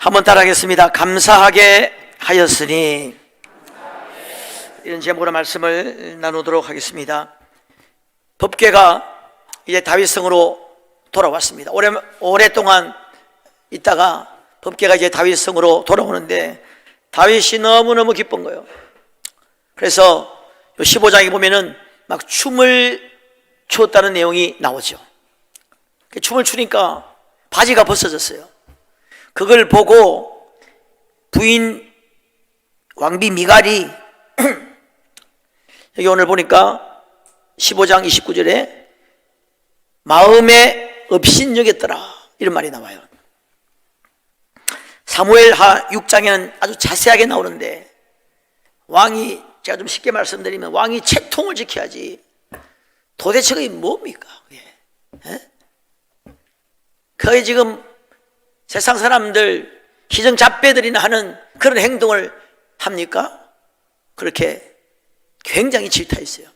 한번 따라하겠습니다. 감사하게 하였으니. 이런 제목으로 말씀을 나누도록 하겠습니다. 법궤가 이제 다윗성으로 돌아왔습니다. 오랫동안 있다가 법궤가 이제 다윗성으로 돌아오는데 다윗이 너무너무 기쁜 거예요. 그래서 15장에 보면은 막 춤을 추었다는 내용이 나오죠. 춤을 추니까 바지가 벗어졌어요. 그걸 보고 부인 왕비 미갈이 여기 오늘 보니까 15장 29절에 마음에 업신여겼더라 이런 말이 나와요. 사무엘하 6장에는 아주 자세하게 나오는데 왕이, 제가 좀 쉽게 말씀드리면 왕이 채통을 지켜야지 도대체 그게 뭡니까? 그게 지금 세상 사람들 희정잡배들이나 하는 그런 행동을 합니까? 그렇게 굉장히 질타했어요.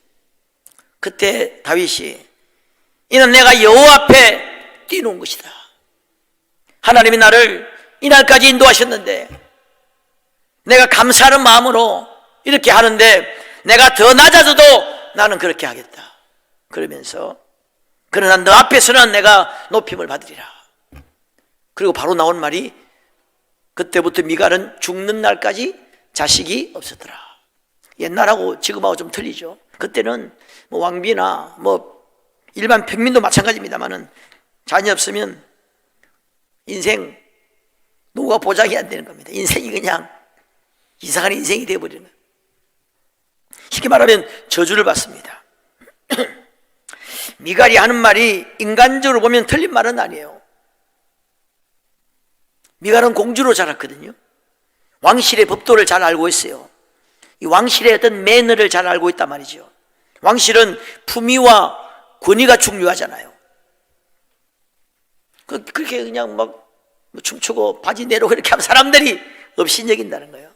그때 다윗이 이는 내가 여호와 앞에 뛰어놓은 것이다. 하나님이 나를 이날까지 인도하셨는데 내가 감사하는 마음으로 이렇게 하는데 내가 더 낮아져도 나는 그렇게 하겠다. 그러면서 그러나 너 앞에서는 내가 높임을 받으리라. 그리고 바로 나온 말이 그때부터 미갈은 죽는 날까지 자식이 없었더라. 옛날하고 지금하고 좀 틀리죠. 그때는 뭐 왕비나 뭐 일반 평민도 마찬가지입니다만은 자녀 없으면 인생 누가 보장이 안 되는 겁니다. 인생이 그냥 이상한 인생이 되어버리는 거예요. 쉽게 말하면 저주를 받습니다. 미갈이 하는 말이 인간적으로 보면 틀린 말은 아니에요. 미갈은 공주로 자랐거든요. 왕실의 법도를 잘 알고 있어요. 이 왕실의 어떤 매너를 잘 알고 있단 말이죠. 왕실은 품위와 권위가 중요하잖아요. 그렇게 그냥 막 춤추고 바지 내려고 이렇게 하면 사람들이 업신여긴다는 거예요.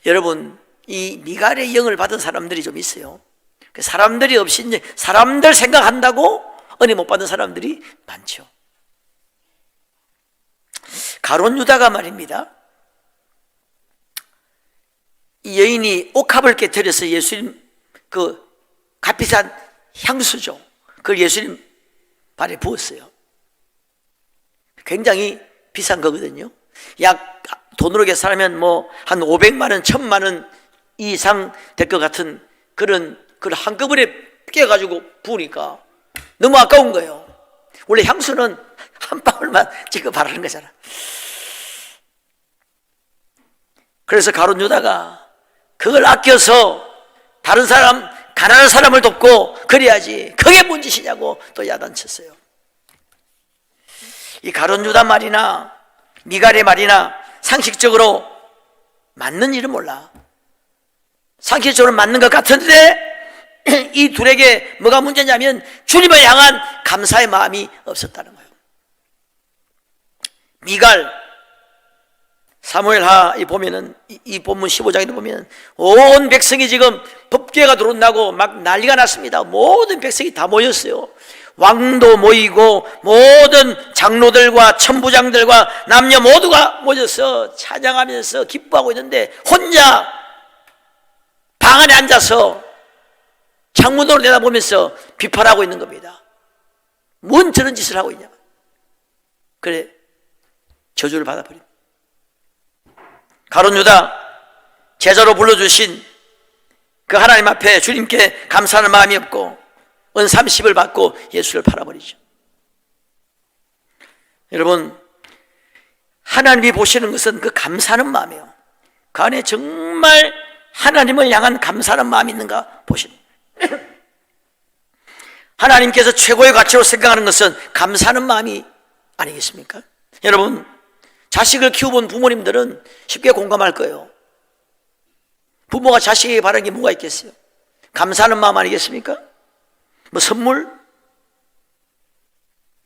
여러분, 이 미갈의 영을 받은 사람들이 좀 있어요. 사람들이 사람들 생각한다고 은혜 못 받은 사람들이 많죠. 가룟 유다가 말입니다. 이 여인이 옥합을 깨뜨려서 예수님 그 값비싼 향수죠. 그걸 예수님 발에 부었어요. 굉장히 비싼 거거든요. 약 돈으로 계산하면 뭐 한 500만 원, 1000만 원 이상 될 것 같은 그런 걸 한꺼번에 깨가지고 부으니까 너무 아까운 거예요. 원래 향수는 한 방울만 찍어 바르는 거잖아. 그래서 가룟 유다가 그걸 아껴서 다른 사람, 가난한 사람을 돕고 그래야지 그게 뭔 짓이냐고 또 야단쳤어요. 이 가룟 유다 말이나 미갈의 말이나 상식적으로 맞는 일은 몰라. 상식적으로 맞는 것 같은데 이 둘에게 뭐가 문제냐면 주님을 향한 감사의 마음이 없었다는 거예요. 미갈, 사무엘하 보면은 이 본문 15장에도 보면 온 백성이 지금 법궤가 들어온다고 막 난리가 났습니다. 모든 백성이 다 모였어요. 왕도 모이고 모든 장로들과 천부장들과 남녀 모두가 모여서 찬양하면서 기뻐하고 있는데 혼자 방 안에 앉아서 창문으로 내다보면서 비판하고 있는 겁니다. 뭔 저런 짓을 하고 있냐. 그래 저주를 받아버립니다. 가룟 유다 제자로 불러주신 그 하나님 앞에 주님께 감사하는 마음이 없고 은 30을 받고 예수를 팔아버리죠. 여러분, 하나님이 보시는 것은 그 감사하는 마음이에요. 그 안에 정말 하나님을 향한 감사하는 마음이 있는가 보시는 하나님께서 최고의 가치로 생각하는 것은 감사하는 마음이 아니겠습니까? 여러분, 자식을 키워본 부모님들은 쉽게 공감할 거예요. 부모가 자식에게 바라는 게 뭐가 있겠어요? 감사하는 마음 아니겠습니까? 뭐 선물?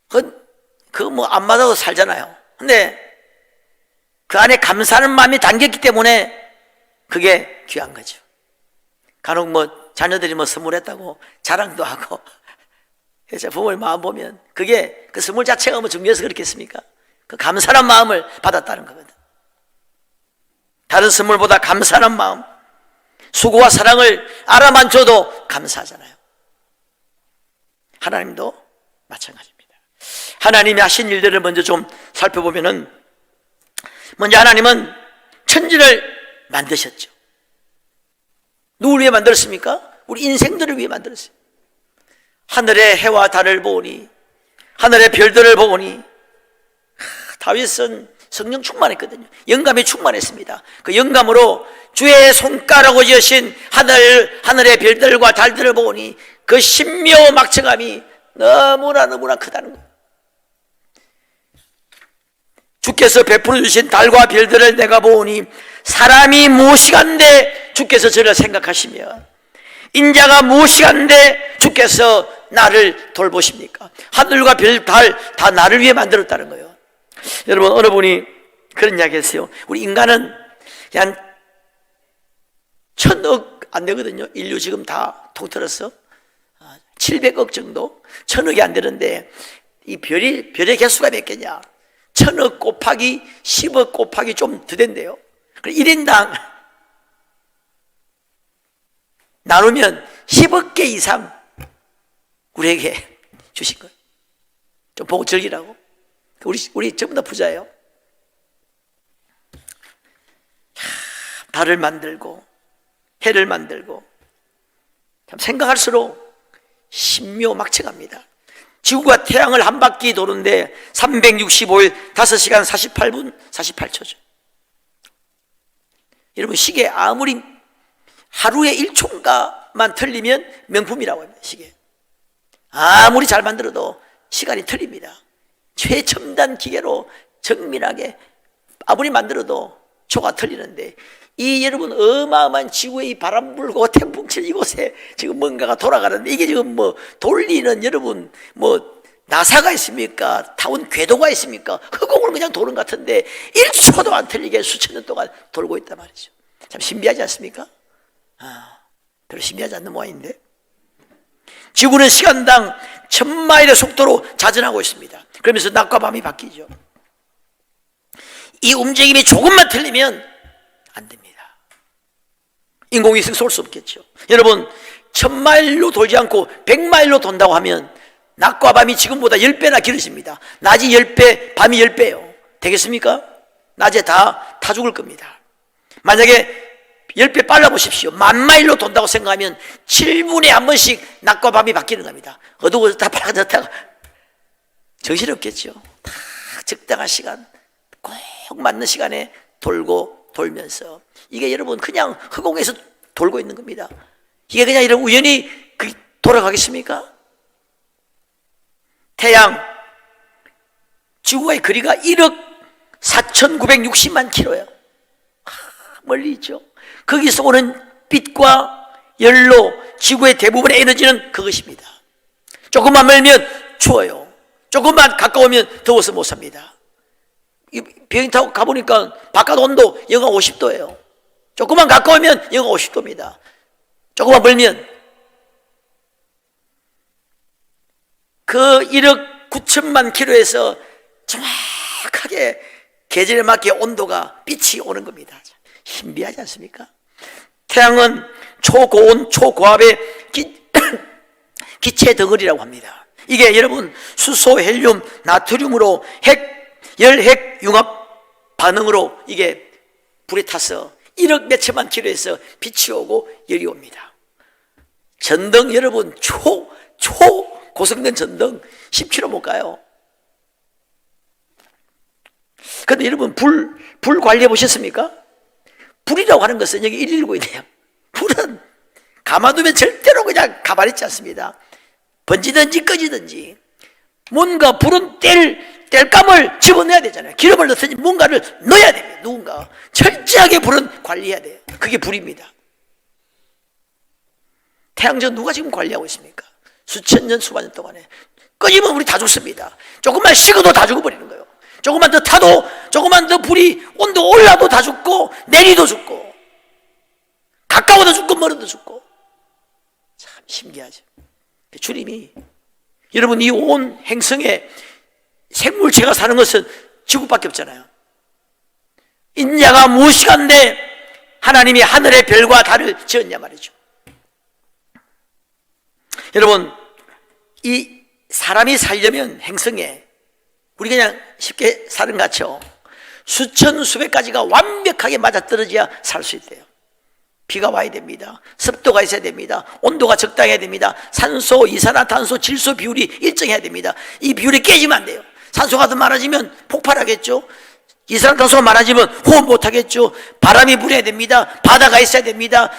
그거 뭐 안 받아도 살잖아요. 근데 그 안에 감사하는 마음이 담겼기 때문에 그게 귀한 거죠. 간혹 뭐 자녀들이 뭐 선물했다고 자랑도 하고 그래서 부모의 마음 보면 그게 그 선물 자체가 뭐 중요해서 그렇겠습니까? 그 감사한 마음을 받았다는 거거든. 다른 선물보다 감사한 마음, 수고와 사랑을 알아만 줘도 감사하잖아요. 하나님도 마찬가지입니다. 하나님이 하신 일들을 먼저 좀 살펴보면은, 먼저 하나님은 천지를 만드셨죠. 누굴 위해 만들었습니까? 우리 인생들을 위해 만들었어요. 하늘의 해와 달을 보니, 하늘의 별들을 보니, 다윗은 성령 충만했거든요. 영감이 충만했습니다. 그 영감으로 주의 손가락으로 지으신 하늘의 별들과 달들을 보니 그 신묘막측함이 너무나 크다는 거예요. 주께서 베풀어 주신 달과 별들을 내가 보니 사람이 무엇이간데 주께서 저를 생각하시며 인자가 무엇이간데 주께서 나를 돌보십니까? 하늘과 별, 달 다 나를 위해 만들었다는 거예요. 여러분, 어느 분이 그런 이야기 했어요. 우리 인간은 한 1000억 안 되거든요. 인류 지금 다 통틀어서 700억 정도, 1000억이 안 되는데 이 별의 개수가 몇 개냐? 1000억 곱하기 10억 곱하기 좀 더 된대요. 1인당 나누면 10억 개 이상 우리에게 주신 거예요. 좀 보고 즐기라고. 우리 전부 다 부자예요. 달을 만들고 해를 만들고, 참 생각할수록 신묘막측합니다. 지구가 태양을 한 바퀴 도는데 365일 5시간 48분 48초죠. 여러분, 시계 아무리 하루에 1초가만 틀리면 명품이라고 합니다. 시계 아무리 잘 만들어도 시간이 틀립니다. 최첨단 기계로 정밀하게 아무리 만들어도 초가 틀리는데, 이 여러분 어마어마한 지구에 이 바람 불고 태풍 칠 이곳에 지금 뭔가가 돌아가는데, 이게 지금 뭐 돌리는, 여러분 뭐 나사가 있습니까? 타운 궤도가 있습니까? 흑공을 그냥 도는 것 같은데 1초도 안 틀리게 수천 년 동안 돌고 있단 말이죠. 참 신비하지 않습니까? 별로 신비하지 않는 모양인데, 지구는 시간당 1000마일의 속도로 자전하고 있습니다. 그러면서 낮과 밤이 바뀌죠. 이 움직임이 조금만 틀리면 안 됩니다. 인공위성 쏠 수 없겠죠. 여러분, 1000마일로 돌지 않고 100마일로 돈다고 하면 낮과 밤이 지금보다 10배나 길어집니다. 낮이 10배, 밤이 10배요. 되겠습니까? 낮에 다 타 죽을 겁니다. 만약에 10배 빨라 보십시오. 10,000마일로 돈다고 생각하면 7분에 한 번씩 낮과 밤이 바뀌는 겁니다. 어두워졌다 밝아졌다가 정신없겠죠. 다 적당한 시간, 꼭 맞는 시간에 돌고 돌면서, 이게 여러분 그냥 허공에서 돌고 있는 겁니다. 이게 그냥 이런 우연히 돌아가겠습니까? 태양, 지구와의 거리가 1억 4,960만 킬로예요. 멀리 있죠. 거기서 오는 빛과 열로 지구의 대부분의 에너지는 그것입니다. 조금만 멀면 추워요. 조금만 가까우면 더워서 못 삽니다. 비행기 타고 가보니까 바깥 온도 영하 50도예요. 조금만 가까우면 영하 50도입니다. 조금만 멀면 그 1억 9천만 킬로에서 정확하게 계절에 맞게 온도가, 빛이 오는 겁니다. 신비하지 않습니까? 태양은 초고온 초고압의 기체 덩어리라고 합니다. 이게 여러분 수소, 헬륨, 나트륨으로 열핵 융합 반응으로 이게 불에 타서 1억 몇천만 킬로에서 빛이 오고 열이 옵니다. 전등, 여러분 초고성능 전등 10km 못 가요. 그런데 여러분 불 관리해 보셨습니까? 불이라고 하는 것은 여기 119이네요. 불은 가만두면 절대로 그냥 가만히 있지 않습니다. 번지든지 꺼지든지 뭔가 불은 뗄감을 집어넣어야 되잖아요. 기름을 넣든지 뭔가를 넣어야 됩니다. 누군가 철저하게 불은 관리해야 돼요. 그게 불입니다. 태양전 누가 지금 관리하고 있습니까? 수천 년 수만 년 동안에. 꺼지면 우리 다 죽습니다. 조금만 식어도 다 죽어버리는 거예요. 조금만 더 타도, 조금만 더 불이 온도 올라도 다 죽고, 내리도 죽고, 가까워도 죽고 멀어도 죽고. 참 신기하죠. 주님이, 여러분 이 온 행성에 생물체가 사는 것은 지구밖에 없잖아요. 인자가 무엇이간데 하나님이 하늘의 별과 달을 지었냐 말이죠. 여러분, 이 사람이 살려면 행성에 우리 그냥 쉽게 사는 것 같죠. 수천 수백 가지가 완벽하게 맞아떨어져야 살 수 있대요. 비가 와야 됩니다. 습도가 있어야 됩니다. 온도가 적당해야 됩니다. 산소, 이산화탄소, 질소 비율이 일정해야 됩니다. 이 비율이 깨지면 안 돼요. 산소가 더 많아지면 폭발하겠죠. 이산화탄소가 많아지면 호흡 못하겠죠. 바람이 불어야 됩니다. 바다가 있어야 됩니다.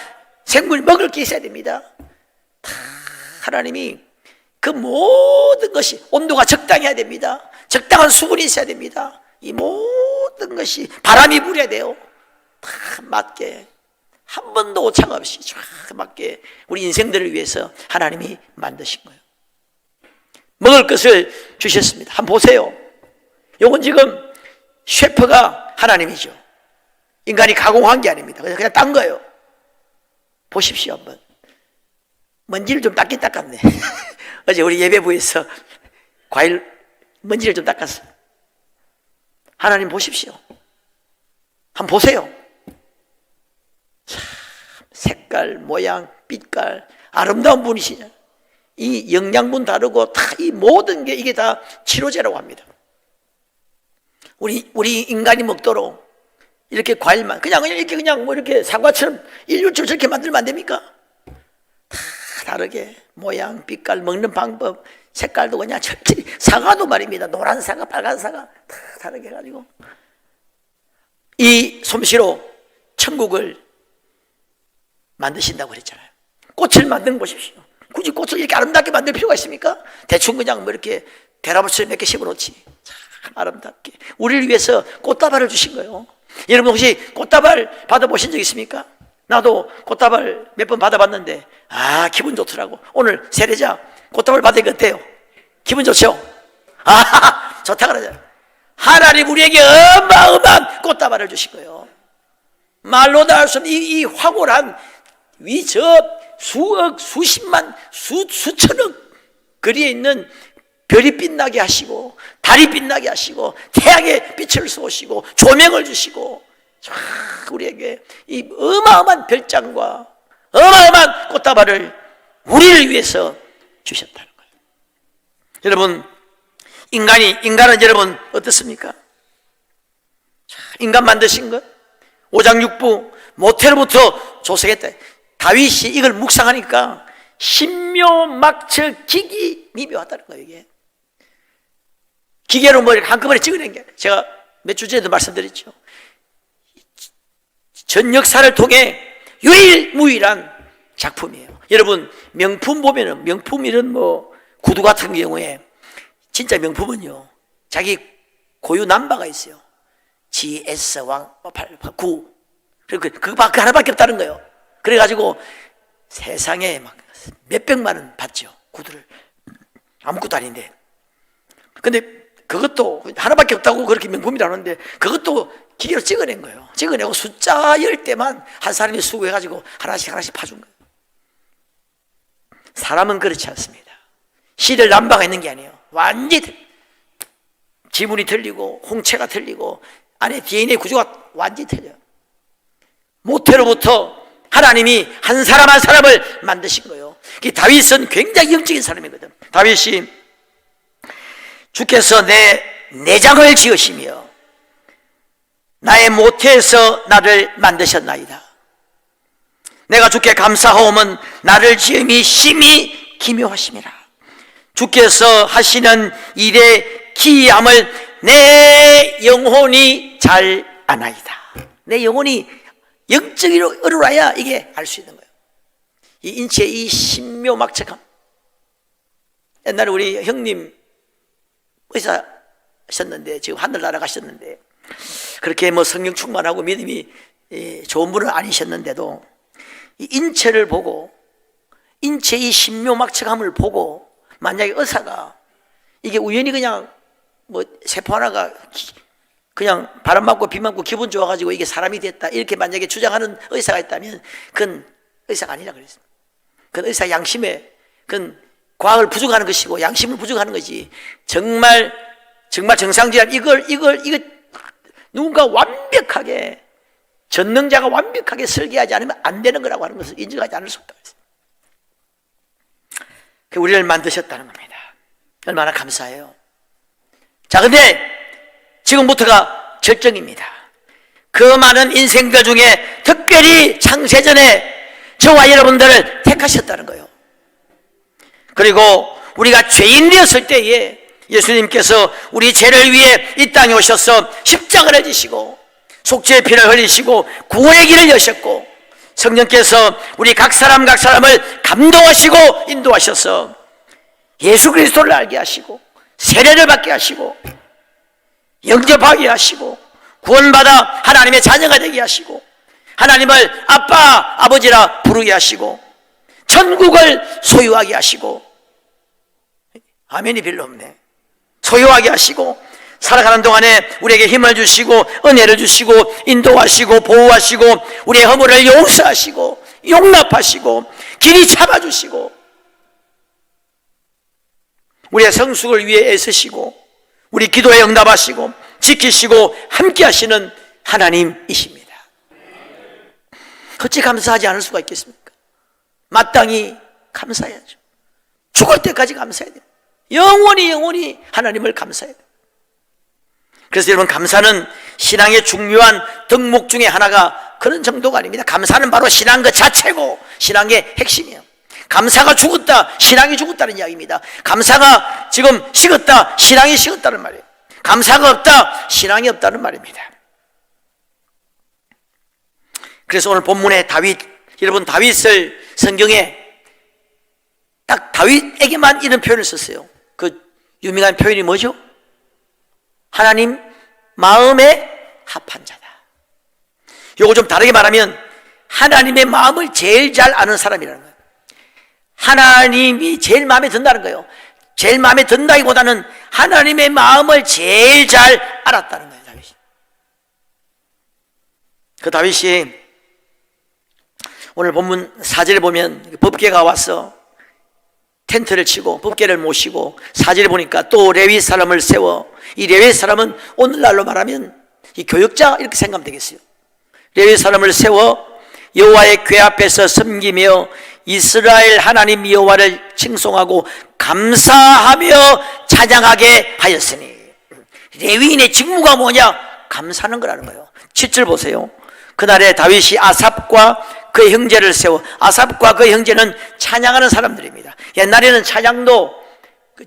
생물 먹을 게 있어야 됩니다. 다 하나님이 그 모든 것이 온도가 적당해야 됩니다. 적당한 수분이 있어야 됩니다. 이 모든 것이 바람이 불어야 돼요. 다 맞게, 한 번도 오차가 없이 쫙 맞게 우리 인생들을 위해서 하나님이 만드신 거예요. 먹을 것을 주셨습니다. 한번 보세요. 이건 지금 셰프가 하나님이죠. 인간이 가공한 게 아닙니다. 그냥 딴 거예요. 보십시오 한번. 먼지를 좀 닦긴 닦았네. 어제 우리 예배부에서 과일 먼지를 좀 닦았어요. 하나님 보십시오. 한번 보세요. 참, 색깔, 모양, 빛깔 아름다운 분이시죠. 이 영양분 다르고 다 이 모든 게 이게 다 치료제라고 합니다. 우리 인간이 먹도록 이렇게 과일만 그냥 이렇게 그냥 뭐 이렇게 사과처럼 일률적으로 저렇게 만들면 안 됩니까? 다 다르게 모양, 빛깔, 먹는 방법, 색깔도 그냥 철저히, 사과도 말입니다. 노란 사과, 빨간 사과 다 다르게 해가지고 이 솜씨로 천국을 만드신다고 그랬잖아요. 꽃을 만든 거 보십시오. 굳이 꽃을 이렇게 아름답게 만들 필요가 있습니까? 대충 그냥 뭐 이렇게 대나무처럼 몇 개 심어놓지. 참 아름답게 우리를 위해서 꽃다발을 주신 거예요. 여러분 혹시 꽃다발 받아보신 적 있습니까? 나도 꽃다발 몇 번 받아봤는데 기분 좋더라고. 오늘 세례자 꽃다발 받으니까 어때요? 기분 좋죠? 좋다 그러잖아요. 하나님 우리에게 어마어마한 꽃다발을 주신 거예요. 말로 다 할 수 없는 이 황홀한 수억, 수십만, 수천억 거리에 있는 별이 빛나게 하시고 달이 빛나게 하시고 태양의 빛을 쏘시고 조명을 주시고 우리에게 이 어마어마한 별장과 어마어마한 꽃다발을 우리를 위해서 주셨다는 거예요. 여러분, 인간은 여러분 어떻습니까? 인간 만드신 것 5장 6부 모태로부터 조성했다. 다윗이 이걸 묵상하니까 신묘막측 기기 미묘하다는 거예요. 이게 기계로 뭐 한꺼번에 찍어낸 게 아니라 제가 몇 주 전에도 말씀드렸죠. 전 역사를 통해 유일무이한 작품이에요. 여러분 명품 보면은 명품 이런 뭐 구두 같은 경우에 진짜 명품은요 자기 고유 남바가 있어요. GS 왕 9 그리고 그거 하나밖에 없다는 거예요. 그래가지고 세상에 막 몇백만 원 받죠. 구두를 아무것도 아닌데. 근데 그것도 하나밖에 없다고 그렇게 명품이라는데 그것도 기계로 찍어낸 거예요. 찍어내고 숫자 10대만 한 사람이 수고해가지고 하나씩 파준 거예요. 사람은 그렇지 않습니다. 시를 남바가 있는 게 아니에요. 완전히 지문이 틀리고 홍채가 틀리고 안에 DNA 구조가 완전히 틀려요. 모태로부터 하나님이 한 사람 한 사람을 만드신 거예요. 다윗은 굉장히 영적인 사람이거든. 다윗이 주께서 내 내장을 지으시며 나의 모태에서 나를 만드셨나이다. 내가 주께 감사하오면 나를 지음이 심히 기묘하심이라. 주께서 하시는 일의 기이함을 내 영혼이 잘 아나이다. 내 영혼이 영적으로 어루라야 이게 알 수 있는 거예요. 이 인체의 이 신묘막측함. 옛날에 우리 형님 의사셨는데 지금 하늘나라 가셨는데 그렇게 뭐 성령 충만하고 믿음이 좋은 분은 아니셨는데도 이 인체를 보고 인체의 신묘막측함을 보고 만약에 의사가 이게 우연히 그냥 뭐 세포 하나가 그냥 바람 맞고 비 맞고 기분 좋아가지고 이게 사람이 됐다 이렇게 만약에 주장하는 의사가 있다면 그건 의사가 아니라 그랬습니다. 그건 의사 양심에 그건 과학을 부족하는 것이고 양심을 부족하는 것이 정말 정말 정상적인 이걸 누군가 완벽하게, 전능자가 완벽하게 설계하지 않으면 안 되는 거라고 하는 것을 인정하지 않을 수 없다고 했어요. 우리를 만드셨다는 겁니다. 얼마나 감사해요. 자, 근데 지금부터가 절정입니다. 그 많은 인생들 중에 특별히 창세전에 저와 여러분들을 택하셨다는 거예요. 그리고 우리가 죄인 되었을 때에 예수님께서 우리 죄를 위해 이 땅에 오셔서 십자가를 지시고 속죄의 피를 흘리시고 구원의 길을 여셨고, 성령께서 우리 각 사람을 감동하시고 인도하셔서 예수 그리스도를 알게 하시고 세례를 받게 하시고 영접하게 하시고 구원받아 하나님의 자녀가 되게 하시고 하나님을 아빠, 아버지라 부르게 하시고 천국을 소유하게 하시고, 아멘이 별로 없네, 소유하게 하시고 살아가는 동안에 우리에게 힘을 주시고 은혜를 주시고 인도하시고 보호하시고 우리의 허물을 용서하시고 용납하시고 길이 잡아주시고 우리의 성숙을 위해 애쓰시고 우리 기도에 응답하시고 지키시고 함께 하시는 하나님이십니다. 어찌 감사하지 않을 수가 있겠습니까? 마땅히 감사해야죠. 죽을 때까지 감사해야 돼요. 영원히 하나님을 감사해야 돼요. 그래서 여러분, 감사는 신앙의 중요한 덕목 중에 하나가 그런 정도가 아닙니다. 감사는 바로 신앙 그 자체고 신앙의 핵심이에요. 감사가 죽었다, 신앙이 죽었다는 이야기입니다. 감사가 지금 식었다, 신앙이 식었다는 말이에요. 감사가 없다, 신앙이 없다는 말입니다. 그래서 오늘 본문에 여러분 다윗을 성경에 딱 다윗에게만 이런 표현을 썼어요. 그 유명한 표현이 뭐죠? 하나님 마음에 합한 자다. 요거 좀 다르게 말하면 하나님의 마음을 제일 잘 아는 사람이라는 거예요. 하나님이 제일 마음에 든다는 거예요. 제일 마음에 든다기보다는 하나님의 마음을 제일 잘 알았다는 거예요, 다윗이. 그 다윗이 오늘 본문 4절에 보면 법궤가 와서 텐트를 치고 법궤를 모시고, 4절에 보니까 또 레위 사람을 세워, 이 레위 사람은 오늘날로 말하면 이 교역자 이렇게 생각하면 되겠어요. 레위 사람을 세워 여호와의 궤 앞에서 섬기며 이스라엘 하나님 여호와를 칭송하고 감사하며 찬양하게 하였으니, 레위인의 직무가 뭐냐? 감사하는 거라는 거예요. 7절 보세요. 그날에 다윗이 아삽과 그의 형제를 세워, 아삽과 그의 형제는 찬양하는 사람들입니다. 옛날에는 찬양도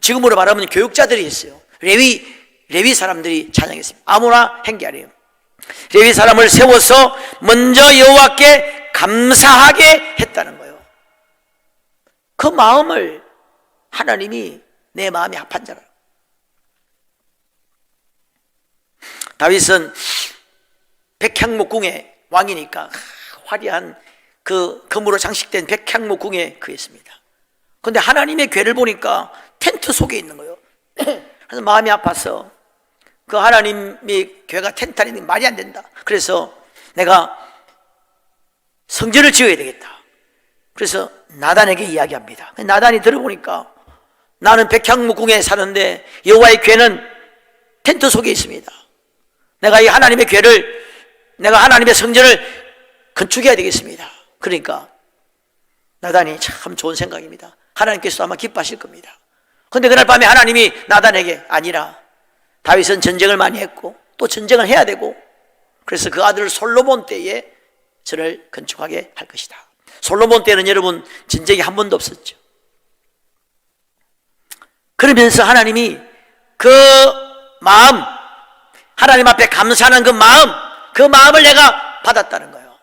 지금으로 말하면 교육자들이 했어요. 레위 사람들이 찬양했습니다. 아무나 한 게 아니에요. 레위 사람을 세워서 먼저 여호와께 감사하게 했다는 거예요. 그 마음을 하나님이 내 마음에 합한 자라. 다윗은 백향목궁의 왕이니까 화려한 그 금으로 장식된 백향목궁에 그했습니다. 그런데 하나님의 궤를 보니까 텐트 속에 있는 거예요. 그래서 마음이 아파서 그 하나님의 궤가 텐트 안에 있는 게 말이 안 된다. 그래서 내가 성전을 지어야 되겠다. 그래서 나단에게 이야기합니다. 나단이 들어보니까 나는 백향목궁에 사는데 여호와의 궤는 텐트 속에 있습니다. 내가 이 하나님의 궤를, 내가 하나님의 성전을 건축해야 되겠습니다. 그러니까 나단이 참 좋은 생각입니다. 하나님께서도 아마 기뻐하실 겁니다. 그런데 그날 밤에 하나님이 나단에게, 아니라 다윗은 전쟁을 많이 했고 또 전쟁을 해야 되고, 그래서 그 아들 솔로몬 때에 저를 건축하게 할 것이다. 솔로몬 때는 여러분 전쟁이 한 번도 없었죠. 그러면서 하나님이 그 마음, 하나님 앞에 감사하는 그 마음을 내가 받았다는 거예요.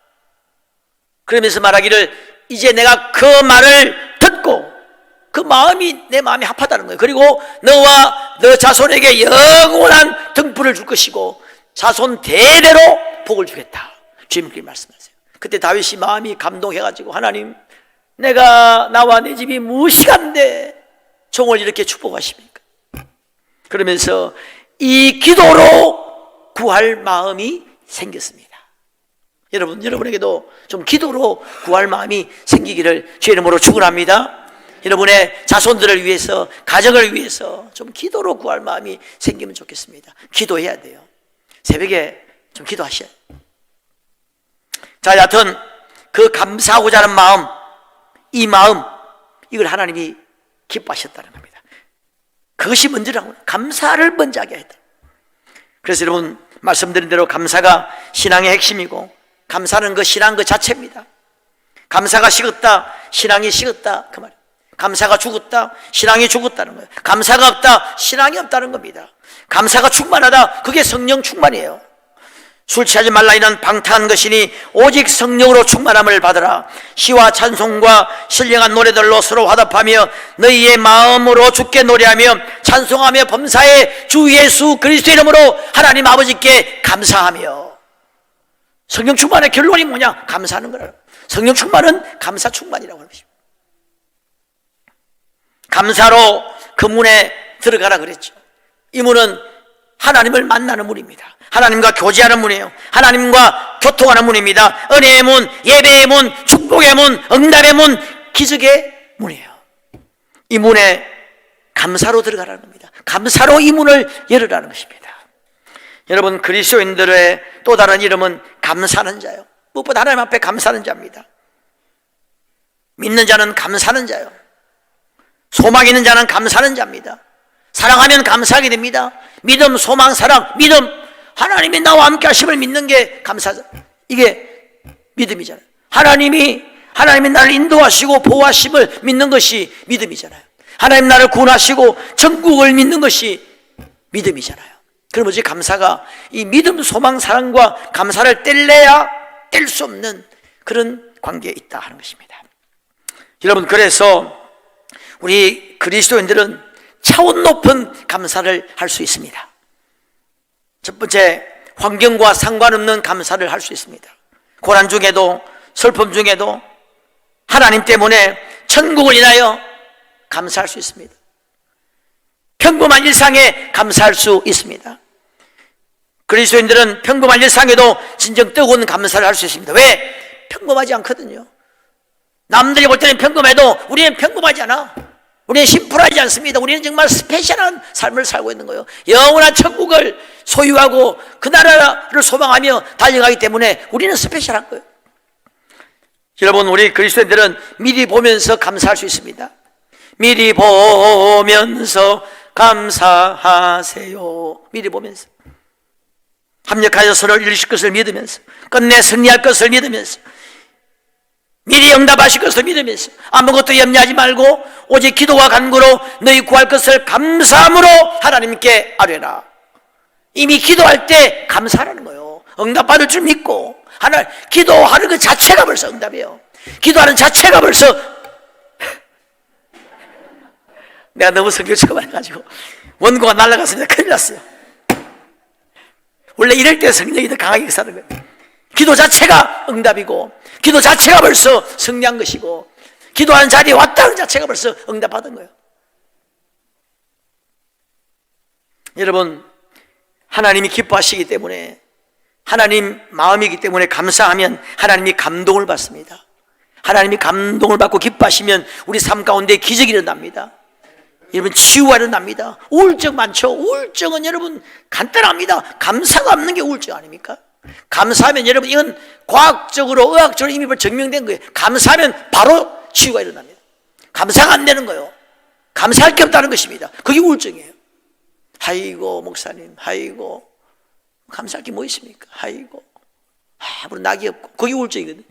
그러면서 말하기를, 이제 내가 그 말을 듣고 그 마음이 내 마음에 합하다는 거예요. 그리고 너와 너 자손에게 영원한 등불을 줄 것이고 자손 대대로 복을 주겠다. 주님께 말씀하세요. 그때 다윗이 마음이 감동해가지고, 하나님, 나와 내 집이 무엇이간데 종을 이렇게 축복하십니까? 그러면서 이 기도로 구할 마음이 생겼습니다. 여러분에게도 좀 기도로 구할 마음이 생기기를 주의 이름으로 축원합니다. 여러분의 자손들을 위해서, 가정을 위해서 좀 기도로 구할 마음이 생기면 좋겠습니다. 기도해야 돼요. 새벽에 좀 기도하셔야 돼요. 자, 여하튼 그 감사하고자 하는 마음, 이 마음, 이걸 하나님이 기뻐하셨다는 겁니다. 그것이 먼저라고, 감사를 먼저 하게 했다. 그래서 여러분 말씀드린 대로 감사가 신앙의 핵심이고, 감사는 그 신앙 그 자체입니다. 감사가 식었다, 신앙이 식었다 그 말이에요. 감사가 죽었다, 신앙이 죽었다는 거예요. 감사가 없다, 신앙이 없다는 겁니다. 감사가 충만하다, 그게 성령 충만이에요. 술 취하지 말라 이는 방탕한 것이니 오직 성령으로 충만함을 받으라. 시와 찬송과 신령한 노래들로 서로 화답하며 너희의 마음으로 주께 노래하며 찬송하며 범사에 주 예수 그리스도 이름으로 하나님 아버지께 감사하며. 성령 충만의 결론이 뭐냐? 감사하는 거라. 성령 충만은 감사 충만이라고 하는 것입니다. 감사로 그 문에 들어가라 그랬죠. 이 문은 하나님을 만나는 문입니다. 하나님과 교제하는 문이에요. 하나님과 교통하는 문입니다. 은혜의 문, 예배의 문, 축복의 문, 응답의 문, 기적의 문이에요. 이 문에 감사로 들어가라는 겁니다. 감사로 이 문을 열으라는 것입니다. 여러분, 그리스도인들의 또 다른 이름은 감사하는 자요. 무엇보다 하나님 앞에 감사하는 자입니다. 믿는 자는 감사하는 자요. 소망 있는 자는 감사하는 자입니다. 사랑하면 감사하게 됩니다. 믿음, 소망, 사랑, 믿음, 하나님이 나와 함께 하심을 믿는 게 감사죠. 이게 믿음이잖아요. 하나님이 나를 인도하시고 보호하심을 믿는 것이 믿음이잖아요. 하나님 나를 구원하시고 천국을 믿는 것이 믿음이잖아요. 그럼 어찌 감사가 이 믿음, 소망, 사랑과 감사를 뗄래야 뗄 수 없는 그런 관계에 있다 하는 것입니다. 여러분, 그래서 우리 그리스도인들은 차원 높은 감사를 할 수 있습니다. 첫 번째, 환경과 상관없는 감사를 할 수 있습니다. 고난 중에도, 슬픔 중에도 하나님 때문에 천국을 인하여 감사할 수 있습니다. 평범한 일상에 감사할 수 있습니다. 그리스도인들은 평범한 일상에도 진정 뜨거운 감사를 할 수 있습니다. 왜? 평범하지 않거든요. 남들이 볼 때는 평범해도 우리는 평범하지 않아. 우리는 심플하지 않습니다. 우리는 정말 스페셜한 삶을 살고 있는 거예요. 영원한 천국을 소유하고 그 나라를 소망하며 달려가기 때문에 우리는 스페셜한 거예요. 여러분, 우리 그리스도인들은 미리 보면서 감사할 수 있습니다. 미리 보면서 감사하세요. 미리 보면서 합력하여 서로를 이루실 것을 믿으면서, 끝내 승리할 것을 믿으면서, 미리 응답하실 것을 믿으면서 아무것도 염려하지 말고 오직 기도와 간구로 너희 구할 것을 감사함으로 하나님께 아뢰라. 이미 기도할 때 감사하라는 거예요. 응답받을 줄 믿고. 기도하는 그 자체가 벌써 응답이에요. 기도하는 자체가 벌써 내가 너무 성경처럼 해가지고 원고가 날아갔습니다. 큰일 났어요. 원래 이럴 때 성령이 더 강하게 사는 거예요. 기도 자체가 응답이고, 기도 자체가 벌써 승리한 것이고, 기도하는 자리에 왔다는 자체가 벌써 응답받은 거예요. 여러분, 하나님이 기뻐하시기 때문에, 하나님 마음이기 때문에 감사하면 하나님이 감동을 받습니다. 하나님이 감동을 받고 기뻐하시면 우리 삶 가운데 기적이 일어납니다. 여러분, 치유가 일어납니다. 우울증 많죠? 우울증은 여러분 간단합니다. 감사가 없는 게 우울증 아닙니까? 감사하면 여러분, 이건 과학적으로, 의학적으로 이미 증명된 거예요. 감사하면 바로 치유가 일어납니다. 감사가 안 되는 거예요. 감사할 게 없다는 것입니다. 그게 우울증이에요. 아이고 목사님, 아이고 감사할 게 뭐 있습니까? 아이고 아무런 낙이 없고, 그게 우울증이거든요.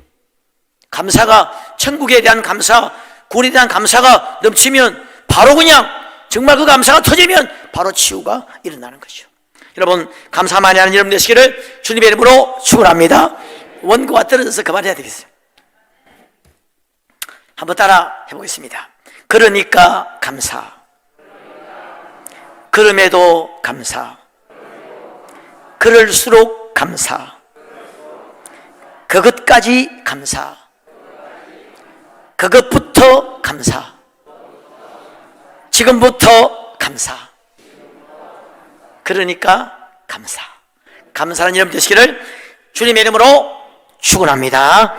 감사가, 천국에 대한 감사, 구원에 대한 감사가 넘치면 바로 그냥 정말 그 감사가 터지면 바로 치유가 일어나는 거죠. 여러분, 감사 많이 하는 여러분 되시기를 주님의 이름으로 축원합니다. 원고가 떨어져서 그만해야 되겠어요. 한번 따라 해보겠습니다. 그러니까 감사, 그럼에도 감사, 그럴수록 감사, 그것까지 감사, 그것부터 감사, 지금부터 감사, 그러니까 감사. 감사하는 여러분 되시기를 주님의 이름으로 축원합니다.